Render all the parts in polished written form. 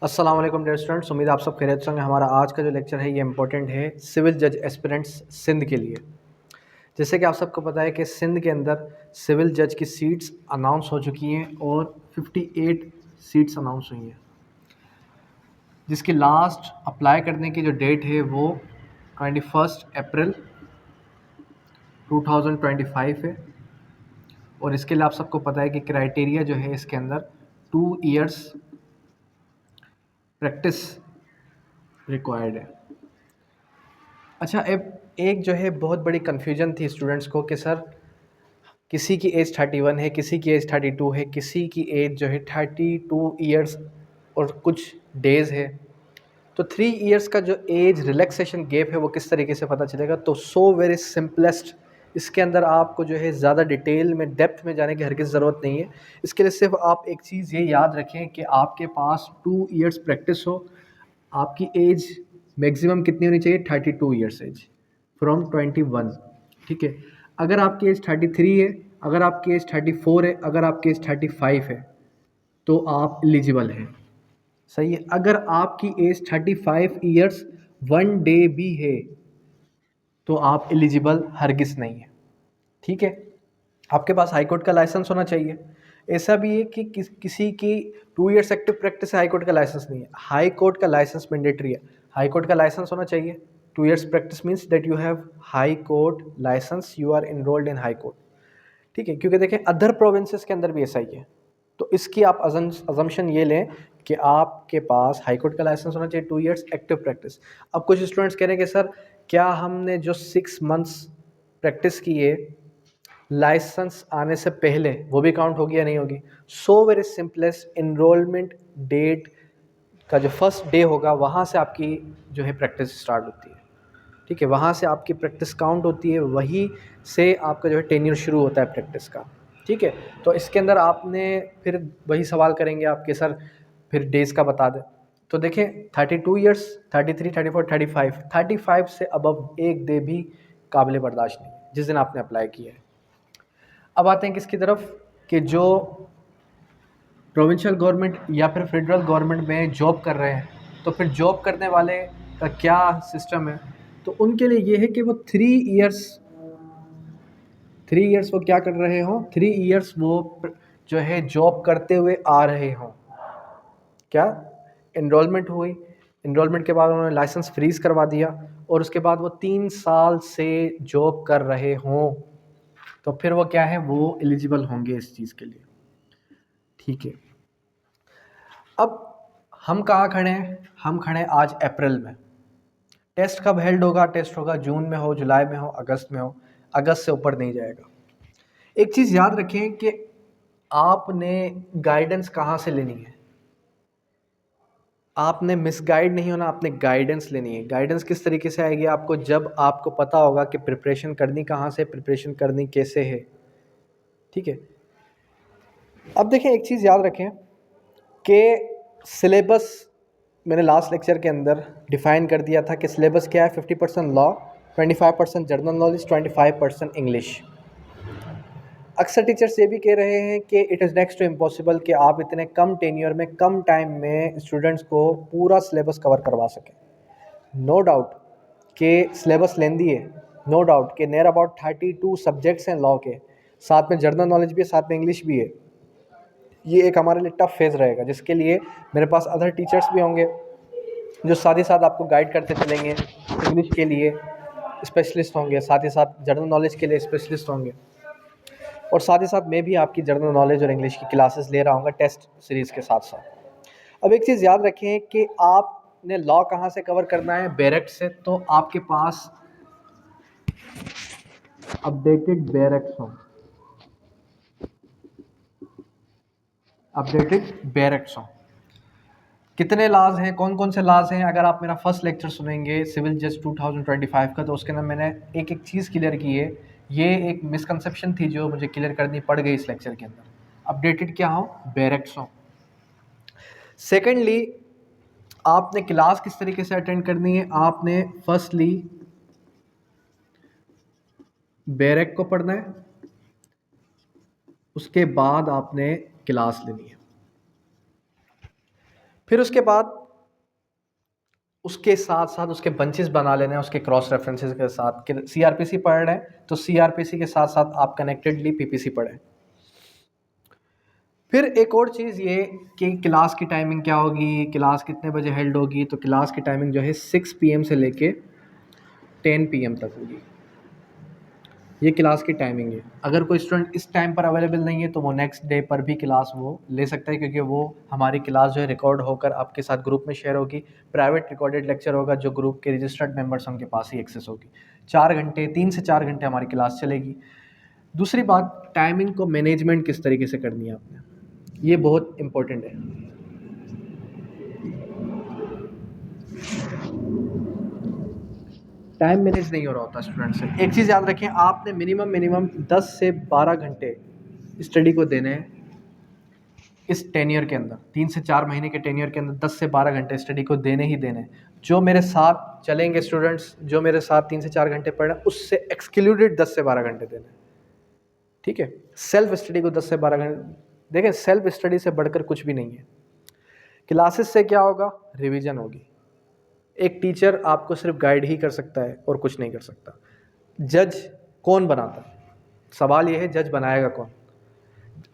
अस्सलाम वालेकुम dear students, उम्मीद है आप सब खैरियत से होंगे। हमारा आज का जो लेक्चर है ये इंपॉर्टेंट है सिविल जज एस्पिरेंट्स सिंध के लिए। जैसे कि आप सबको पता है कि सिंध के अंदर सिविल जज की सीट्स अनाउंस हो चुकी हैं और 58 सीट्स अनाउंस हुई हैं, जिसकी लास्ट अप्लाई करने की जो डेट है वो 21 अप्रैल 2025 है। और इसके लिए आप सबको पता है कि क्राइटेरिया जो है इसके अंदर 2 इयर्स प्रैक्टिस रिक्वायर्ड है। अच्छा, अब एक जो है बहुत बड़ी कन्फ्यूजन थी स्टूडेंट्स को कि सर किसी की एज 31 है, किसी की एज 32 है, किसी की एज जो है 32 ईयर्स और कुछ डेज़ है। तो 3 इयर्स का जो एज रिलैक्सेशन गैप है वो किस तरीके से पता चलेगा? तो सो वेरी सिंपलेस्ट, इसके अंदर आपको जो है ज़्यादा डिटेल में डेप्थ में जाने की हरगिज़ ज़रूरत नहीं है। इसके लिए सिर्फ आप एक चीज़ ये याद रखें कि आपके पास 2 इयर्स प्रैक्टिस हो। आपकी एज मैक्सिमम कितनी होनी चाहिए? 32 ईयर्स एज फ्रॉम 21। ठीक है। अगर आपकी एज 33 है, अगर आपकी एज 34 है, अगर आपकी एज 35 है तो आप एलिजिबल हैं। सही है। अगर आपकी एज 35 ईयर्स 1 डे भी है तो आप एलिजिबल हरगिज़ नहीं है। ठीक है। आपके पास हाई कोर्ट का लाइसेंस होना चाहिए। ऐसा भी है कि किसी की 2 इयर्स एक्टिव प्रैक्टिस है, हाई कोर्ट का लाइसेंस नहीं है। हाई कोर्ट का लाइसेंस मैंडेटरी है। हाई कोर्ट का लाइसेंस होना चाहिए। 2 years practice means that you have high court licence, you are enrolled in high court. ठीक है, क्योंकि देखें अदर प्रोविंसेस के अंदर भी ऐसा ही है। तो इसकी आप अजम्पशन ये लें कि आपके पास हाई कोर्ट का लाइसेंस होना चाहिए, 2 इयर्स एक्टिव प्रैक्टिस। अब कुछ स्टूडेंट्स कह रहे हैं कि सर क्या हमने जो 6 मंथ्स प्रैक्टिस की है लाइसेंस आने से पहले वो भी काउंट होगी या नहीं होगी? So very simplest, enrolment date का जो फर्स्ट डे होगा वहाँ से आपकी जो है प्रैक्टिस स्टार्ट होती है। ठीक है, वहाँ से आपकी प्रैक्टिस काउंट होती है, वही से आपका जो है टेन्योर शुरू होता है प्रैक्टिस का। ठीक है। तो इसके अंदर आपने फिर वही सवाल करेंगे आपके सर फिर डेज़ का बता दें। तो देखें 32 ईयर्स, 33, 34, 35 से अबव एक डे भी काबिल बर्दाश्त नहीं जिस दिन आपने अप्लाई किया है। अब आते हैं किसकी तरफ कि जो प्रोविंशियल गवर्नमेंट या फिर फेडरल गवर्नमेंट में जॉब कर रहे हैं, तो फिर जॉब करने वाले का क्या सिस्टम है? तो उनके लिए ये है कि वो 3 इयर्स वो क्या कर रहे हों, 3 इयर्स वो जो है जॉब करते हुए आ रहे हों। क्या इनरोलमेंट हुई, इनरोलमेंट के बाद उन्होंने लाइसेंस फ्रीज करवा दिया और उसके बाद वो 3 साल से जॉब कर रहे हों, तो फिर वो क्या है, वो एलिजिबल होंगे इस चीज़ के लिए। ठीक है। अब हम कहाँ खड़े हैं? हम खड़े हैं आज अप्रैल में। टेस्ट कब हेल्ड होगा? टेस्ट होगा जून में हो, जुलाई में हो, अगस्त में हो। अगस्त से ऊपर नहीं जाएगा। एक चीज़ याद रखें कि आपने गाइडेंस कहाँ से लेनी है। आपने मिसगाइड नहीं होना, आपने गाइडेंस लेनी है। गाइडेंस किस तरीके से आएगी आपको? जब आपको पता होगा कि प्रिपरेशन करनी कहाँ से, प्रिपरेशन करनी कैसे है। ठीक है। अब देखें एक चीज़ याद रखें कि सिलेबस मैंने लास्ट लेक्चर के अंदर डिफ़ाइन कर दिया था कि सिलेबस क्या है। 50% लॉ, 25% जनरल नॉलेज, 25% इंग्लिश। अक्सर टीचर्स ये भी कह रहे हैं कि it is next to impossible कि आप इतने कम टेन्योर में, कम टाइम में स्टूडेंट्स को पूरा सिलेबस कवर करवा सकें। नो डाउट कि सिलेबस लेंदी है, नो डाउट कि नियर अबाउट 32 सब्जेक्ट्स हैं लॉ के, साथ में जनरल नॉलेज भी है, साथ में इंग्लिश भी है। ये एक हमारे लिए टफ फेज़ रहेगा, जिसके लिए मेरे पास अदर टीचर्स भी होंगे जो साथ ही साथ आपको गाइड करते चलेंगे। इंग्लिश के लिए स्पेशलिस्ट होंगे, साथ ही साथ जनरल नॉलेज के लिए स्पेशलिस्ट होंगे, और साथ ही साथ मैं भी आपकी जनरल नॉलेज और इंग्लिश की क्लासेस ले रहा हूँ टेस्ट सीरीज़ के साथ साथ। अब एक चीज़ याद रखें कि आपने लॉ कहाँ से कवर करना है? बैरक से। तो आपके पास अपडेटेड बैरक्स हो, अपडेटेड बैरक्स हो। कितने लाज हैं, कौन कौन से लाज हैं? अगर आप मेरा फर्स्ट लेक्चर सुनेंगे सिविल जज 2025 का, तो उसके अंदर मैंने एक एक चीज़ क्लियर की है। ये एक मिसकंसेप्शन थी जो मुझे क्लियर करनी पड़ गई इस लेक्चर के अंदर। अपडेटेड क्या हो? बैरक्स हो। सेकेंडली, आपने क्लास किस तरीके से अटेंड करनी है? आपने फर्स्टली बैरक को पढ़ना है, उसके बाद आपने क्लास लेनी है। फिर उसके बाद उसके साथ साथ उसके बंचेस बना लेने हैं उसके क्रॉस रेफरेंसेस के साथ कि सीआरपीसी पढ़ रहे हैं तो सीआरपीसी के साथ साथ आप कनेक्टेडली पीपीसी पढ़ें। फिर एक और चीज़ ये कि क्लास की टाइमिंग क्या होगी, क्लास कितने बजे हेल्ड होगी। तो क्लास की टाइमिंग जो है 6 PM से लेके 10 PM तक होगी। ये क्लास की टाइमिंग है। अगर कोई स्टूडेंट इस टाइम पर अवेलेबल नहीं है तो वो नेक्स्ट डे पर भी क्लास वो ले सकता है, क्योंकि वो हमारी क्लास जो है रिकॉर्ड होकर आपके साथ ग्रुप में शेयर होगी। प्राइवेट रिकॉर्डेड लेक्चर होगा जो ग्रुप के रजिस्टर्ड मेंबर्स उनके पास ही एक्सेस होगी। 4 घंटे, 3 से 4 घंटे हमारी क्लास चलेगी। दूसरी बात, टाइमिंग को मैनेजमेंट किस तरीके से करनी है आपने, ये बहुत इंपॉर्टेंट है। टाइम मैनेज नहीं हो रहा होता स्टूडेंट से। एक चीज़ याद रखें, आपने मिनिमम 10 से 12 घंटे स्टडी को देने हैं इस टेन्योर के अंदर। 3 से 4 महीने के टेन्योर के अंदर 10 से 12 घंटे स्टडी को देने ही देने हैं। जो मेरे साथ चलेंगे स्टूडेंट्स, जो मेरे साथ 3 से 4 घंटे पढ़ रहे हैं, उससे एक्सक्लूडेड 10 से 12 घंटे देने हैं। ठीक है, सेल्फ स्टडी को 10 से 12 घंटे देखें। सेल्फ स्टडी से बढ़कर कुछ भी नहीं है। क्लासेस से क्या होगा, रिवीजन होगी। एक टीचर आपको सिर्फ गाइड ही कर सकता है और कुछ नहीं कर सकता। जज कौन बनाता है, सवाल यह है जज बनाएगा कौन।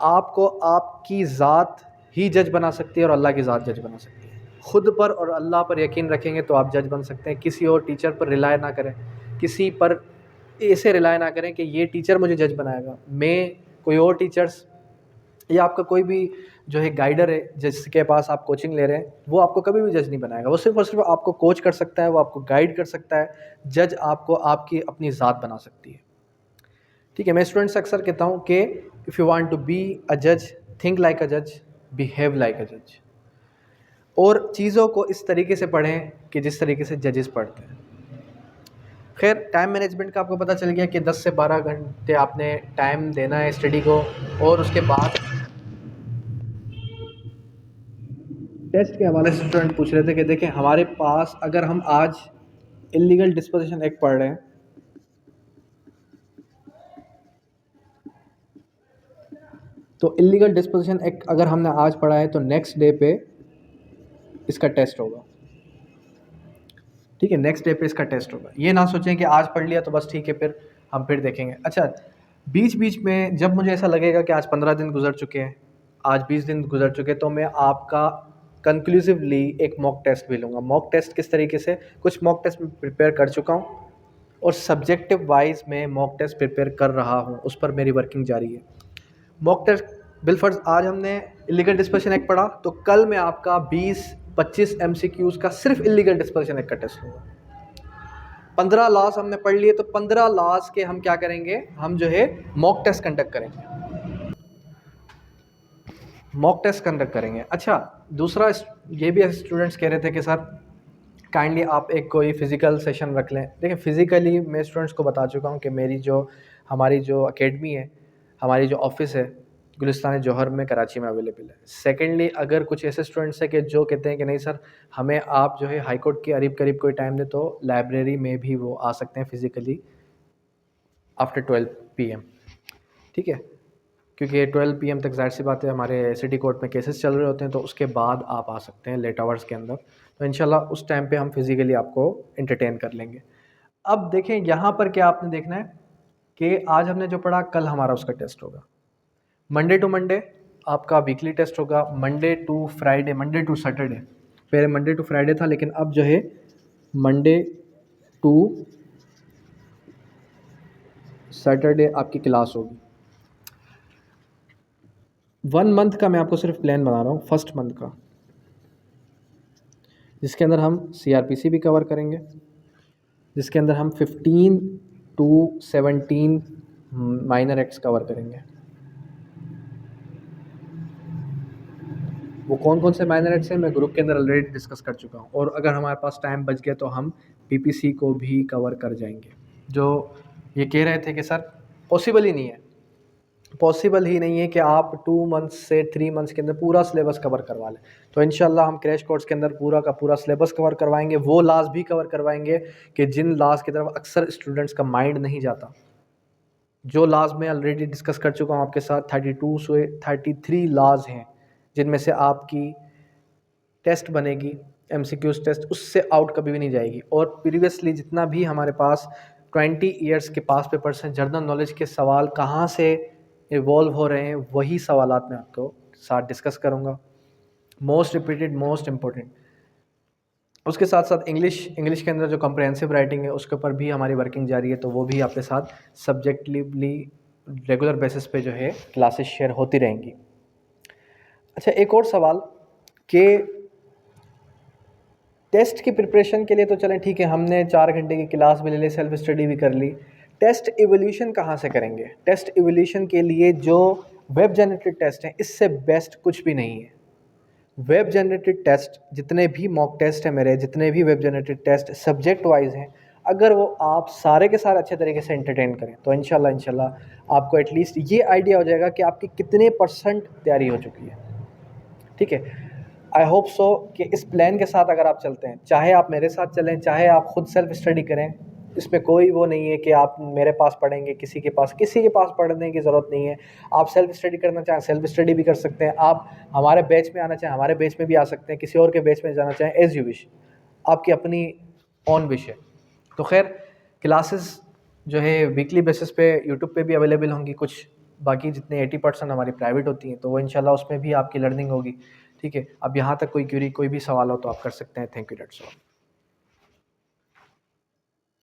आपको आपकी ज़ात ही जज बना सकती है और अल्लाह की ज़ात जज बना सकती है। खुद पर और अल्लाह पर यकीन रखेंगे तो आप जज बन सकते हैं। किसी और टीचर पर रिलाय ना करें, किसी पर ऐसे रिलाय ना करें कि ये टीचर मुझे जज बनाएगा। मैं, कोई और टीचर्स या आपका कोई भी जो है गाइडर है जिसके पास आप कोचिंग ले रहे हैं, वो आपको कभी भी जज नहीं बनाएगा। वो सिर्फ और सिर्फ आपको कोच कर सकता है, वो आपको गाइड कर सकता है। जज आपको आपकी अपनी ज़ात बना सकती है। ठीक है, मैं स्टूडेंट से अक्सर कहता हूँ कि if you want to be a जज, थिंक लाइक अ जज, बिहेव लाइक अ जज। और चीज़ों को इस तरीके से पढ़ें कि जिस तरीके से जजेस पढ़ते हैं। खैर, टाइम मैनेजमेंट का आपको पता चल गया कि 10 से 12 घंटे आपने टाइम देना है स्टडी को। और उसके बाद टेस्ट के हवाले से स्टूडेंट पूछ रहे थे कि देखें, हमारे पास अगर हम आज इलीगल डिस्पोजिशन एक्ट पढ़ रहे हैं, तो इलीगल डिस्पोजिशन एक्ट अगर हमने आज पढ़ा है तो नेक्स्ट डे पे इसका टेस्ट होगा। ठीक है, नेक्स्ट डे पे इसका टेस्ट होगा। ये ना सोचें कि आज पढ़ लिया तो बस ठीक है फिर हम फिर देखेंगे। अच्छा, बीच बीच में जब मुझे ऐसा लगेगा कि आज 15 दिन गुजर चुके हैं, आज 20 दिन गुजर चुके हैं, तो मैं आपका कंक्लूसिवली एक मॉक टेस्ट भी लूँगा। मॉक टेस्ट किस तरीके से, कुछ मॉक टेस्ट में प्रिपेयर कर चुका हूँ और सब्जेक्टिव वाइज मैं मॉक टेस्ट प्रिपेयर कर रहा हूँ, उस पर मेरी वर्किंग जारी है। मॉक टेस्ट बिलफर्ज आज हमने इलीगल डिस्पोजिशन एक्ट पढ़ा, तो कल मैं आपका 20-25 MCQs का सिर्फ इलीगल डिस्पोजिशन एक्ट का टेस्ट लूँगा। 15 लॉस हमने पढ़ लिए, तो 15 लॉस के हम क्या करेंगे, हम जो है मॉक टेस्ट कंडक्ट करेंगे। मॉक टेस्ट कंडक्ट करेंगे। अच्छा, दूसरा ये भी स्टूडेंट्स कह रहे थे कि सर काइंडली आप एक कोई फिज़िकल सेशन रख लें। देखिए, फ़िज़िकली मैं स्टूडेंट्स को बता चुका हूँ कि हमारी जो एकेडमी है, हमारी जो ऑफिस है, गुलिस्तान जौहर में कराची में अवेलेबल है। सेकेंडली, अगर कुछ ऐसे स्टूडेंट्स हैं कि जो कहते हैं कि नहीं सर हमें आप जो है हाई कोर्ट के करीब कोई टाइम दें, तो लाइब्रेरी में भी वो आ सकते हैं फ़िज़िकली आफ्टर 12 PM। ठीक है, क्योंकि 12 PM तक ज़ाहिर सी बात है हमारे सिटी कोर्ट में केसेस चल रहे होते हैं, तो उसके बाद आप आ सकते हैं लेट आवर्स के अंदर। तो इंशाल्लाह उस टाइम पे हम फिज़िकली आपको एंटरटेन कर लेंगे। अब देखें, यहाँ पर क्या आपने देखना है कि आज हमने जो पढ़ा, कल हमारा उसका टेस्ट होगा। मंडे टू मंडे आपका वीकली टेस्ट होगा। Monday to Friday, Monday to Saturday, पहले मंडे टू फ्राइडे था, लेकिन अब जो है मंडे टू सैटरडे आपकी क्लास होगी। 1 मंथ का मैं आपको सिर्फ प्लान बना रहा हूँ, फर्स्ट मंथ का, जिसके अंदर हम CRPC भी कवर करेंगे, जिसके अंदर हम 15 to 17 माइनर एक्ट्स कवर करेंगे। वो कौन कौन से माइनर एक्ट्स हैं मैं ग्रुप के अंदर ऑलरेडी डिस्कस कर चुका हूँ। और अगर हमारे पास टाइम बच गया तो हम PPC को भी कवर कर जाएंगे। जो ये कह रहे थे कि सर पॉसिबल ही नहीं है, पॉसिबल ही नहीं है कि आप 2 मंथ्स से 3 मंथ्स के अंदर पूरा सिलेबस कवर करवा लें, तो इंशाल्लाह हम क्रैश कोर्स के अंदर पूरा का पूरा सिलेबस कवर करवाएंगे। वो लॉज भी कवर करवाएंगे कि जिन लॉज की तरफ अक्सर स्टूडेंट्स का माइंड नहीं जाता। जो लॉज मैं ऑलरेडी डिस्कस कर चुका हूँ आपके साथ, 32 से 33 लॉज हैं, जिनमें से आपकी टेस्ट बनेगी, एमसीक्यूज टेस्ट, उससे आउट कभी भी नहीं जाएगी। और प्रीवियसली जितना भी हमारे पास 20 ईयर्स के पास पेपर्स हैं, जनरल नॉलेज के सवाल कहाँ से इवॉल्व हो रहे हैं, वही सवालात मैं आपको साथ डिस्कस करूँगा। Most repeated, most important. उसके साथ साथ इंग्लिश के अंदर जो कॉम्प्रहेंसिव राइटिंग है उसके ऊपर भी हमारी वर्किंग जारी है, तो वो भी आपके साथ सब्जेक्टिवली रेगुलर बेसिस पे जो है क्लासेस शेयर होती रहेंगी। अच्छा, एक और सवाल कि टेस्ट की प्रिपरेशन के लिए तो चलें ठीक है, हमने 4 घंटे की क्लास भी ले ली, सेल्फ स्टडी भी कर ली, टेस्ट इवोल्यूशन कहाँ से करेंगे? टेस्ट इवोल्यूशन के लिए जो वेब जनरेटेड टेस्ट हैं, इससे बेस्ट कुछ भी नहीं है। वेब जनरेटेड टेस्ट, जितने भी मॉक टेस्ट हैं मेरे, जितने भी web generated test subject wise हैं, अगर वो आप सारे के सारे अच्छे तरीके से एंटरटेन करें तो इंशाल्लाह आपको एटलीस्ट ये आइडिया हो जाएगा कि आपकी कितने % तैयारी हो चुकी है। ठीक है, आई होप सो कि इस प्लान के साथ अगर आप चलते हैं, चाहे आप मेरे साथ चलें, चाहे आप खुद सेल्फ स्टडी करें, इसमें कोई वो नहीं है कि आप मेरे पास पढ़ेंगे, किसी के पास पढ़ने की ज़रूरत नहीं है। आप सेल्फ स्टडी करना चाहें सेल्फ स्टडी भी कर सकते हैं, आप हमारे बैच में आना चाहें हमारे बैच में भी आ सकते हैं, किसी और के बैच में जाना चाहें, एज़ यू विश, आपकी अपनी ऑन विश है। तो खैर, क्लासेस जो है वीकली बेसिस पे यूट्यूब पे भी अवेलेबल होंगी, कुछ बाकी जितने 80% हमारी प्राइवेट होती हैं, तो वो इंशाल्लाह उसमें भी आपकी लर्निंग होगी। ठीक है, अब यहाँ तक कोई क्यूरी, कोई भी सवाल हो तो आप कर सकते हैं। Thank you, that's all.